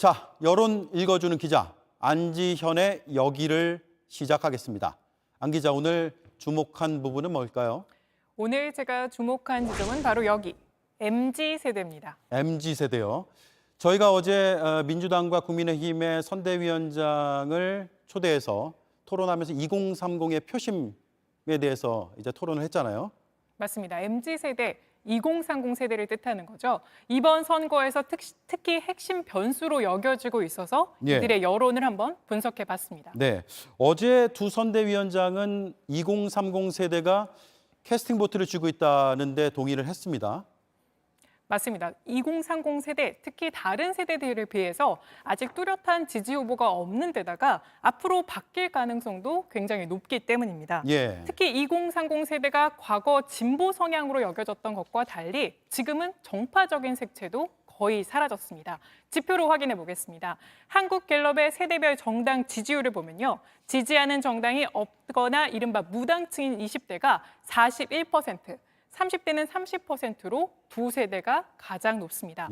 자, 여론 읽어주는 기자 안지현의 여기를 시작하겠습니다. 안 기자, 오늘 주목한 부분은 뭘까요? 오늘 제가 주목한 지점은 바로 여기, MZ세대입니다. MZ세대요. 저희가 어제 민주당과 국민의힘의 선대위원장을 초대해서 토론하면서 2030의 표심에 대해서 이제 토론을 했잖아요. 맞습니다. MZ세대, 2030 세대를 뜻하는 거죠. 이번 선거에서 특히 핵심 변수로 여겨지고 있어서 이들의 여론을 한번 분석해 봤습니다. 네, 어제 두 선대위원장은 2030 세대가 캐스팅 보트를 쥐고 있다는데 동의를 했습니다. 맞습니다. 2030 세대, 특히 다른 세대들에 비해서 아직 뚜렷한 지지 후보가 없는 데다가 앞으로 바뀔 가능성도 굉장히 높기 때문입니다. 특히 2030 세대가 과거 진보 성향으로 여겨졌던 것과 달리 지금은 정파적인 색채도 거의 사라졌습니다. 지표로 확인해 보겠습니다. 한국갤럽의 세대별 정당 지지율을 보면요. 지지하는 정당이 없거나 이른바 무당층인 20대가 41%, 30대는 30%로 두 세대가 가장 높습니다.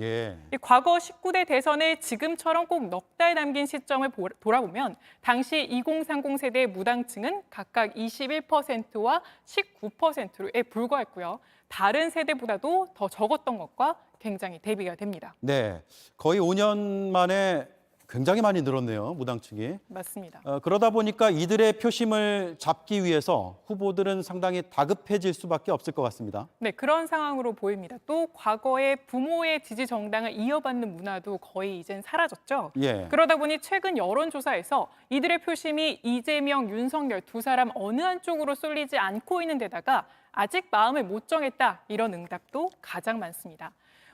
과거 19대 대선을 지금처럼 꼭 넉 달 남긴 시점을 돌아보면 당시 2030 세대의 무당층은 각각 21%와 19%에 불과했고요. 다른 세대보다도 더 적었던 것과 굉장히 대비가 됩니다. 네, 거의 5년 만에 굉장히 많이 늘었네요, 무당층이. 맞습니다. 그러다 보니까 이들의 표심을 잡기 위해서 후보들은 상당히 다급해질 수밖에 없을 것 같습니다. 네, 그런 상황으로 보입니다. 또 과거에 부모의 지지 정당을 이어받는 문화도 거의 이젠 사라졌죠. 그러다 보니 최근 여론조사에서 이들의 표심이 이재명, 윤석열 두 사람 어느 한쪽으로 쏠리지 않고 있는 데다가 아직 마음을 못 정했다, 이런 응답도 가장 많습니다.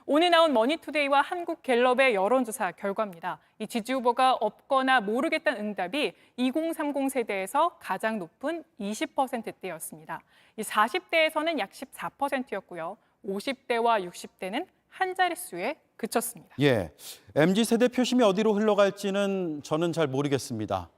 오늘 나온 머니투데이와 한국갤럽의 여론조사 결과입니다. 이 지지 후보가 없거나 모르겠다는 응답이 2030 세대에서 가장 높은 20%대였습니다. 이 40대에서는 약 14%였고요. 50대와 60대는 한 자릿수에 그쳤습니다. MZ세대 표심이 어디로 흘러갈지는 저는 잘 모르겠습니다.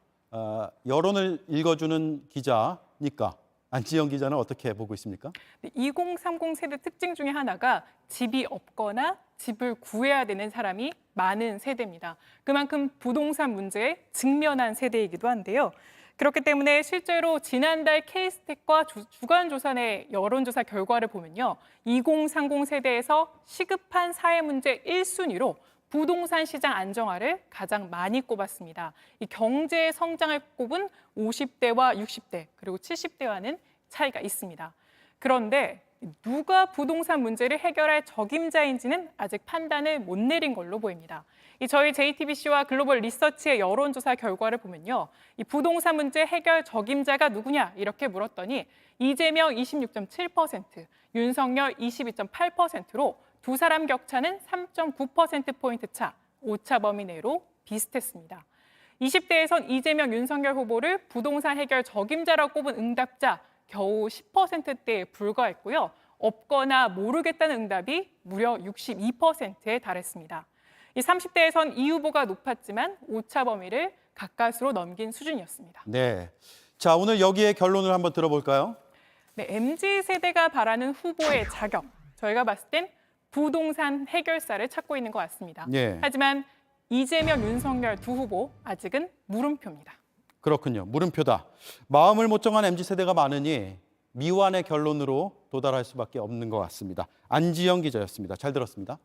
여론을 읽어주는 기자니까. 안지현 기자는 어떻게 보고 있습니까? 2030 세대 특징 중에 하나가 집이 없거나 집을 구해야 되는 사람이 많은 세대입니다. 그만큼 부동산 문제에 직면한 세대이기도 한데요. 그렇기 때문에 실제로 지난달 K스택과 주간조사의 여론조사 결과를 보면요. 2030 세대에서 시급한 사회 문제 1순위로 부동산 시장 안정화를 가장 많이 꼽았습니다. 이 경제 성장을 꼽은 50대와 60대 그리고 70대와는 차이가 있습니다. 그런데 누가 부동산 문제를 해결할 적임자인지는 아직 판단을 못 내린 걸로 보입니다. 저희 JTBC와 글로벌 리서치의 여론조사 결과를 보면요. 이 부동산 문제 해결 적임자가 누구냐 이렇게 물었더니 이재명 26.7%, 윤석열 22.8%로 두 사람 격차는 3.9%포인트 차, 오차 범위 내로 비슷했습니다. 20대에선 이재명, 윤석열 후보를 부동산 해결 적임자라고 꼽은 응답자 겨우 10%대에 불과했고요. 없거나 모르겠다는 응답이 무려 62%에 달했습니다. 30대에선 이 후보가 높았지만 오차 범위를 가까스로 넘긴 수준이었습니다. 네, 자 오늘 여기에 결론을 한번 들어볼까요? 네, MZ세대가 바라는 후보의 자격, 저희가 봤을 땐 부동산 해결사를 찾고 있는 것 같습니다. 하지만 이재명, 윤석열 두 후보 아직은 물음표입니다. 그렇군요. 물음표다. 마음을 못 정한 MZ세대가 많으니 미완의 결론으로 도달할 수밖에 없는 것 같습니다. 안지현 기자였습니다. 잘 들었습니다.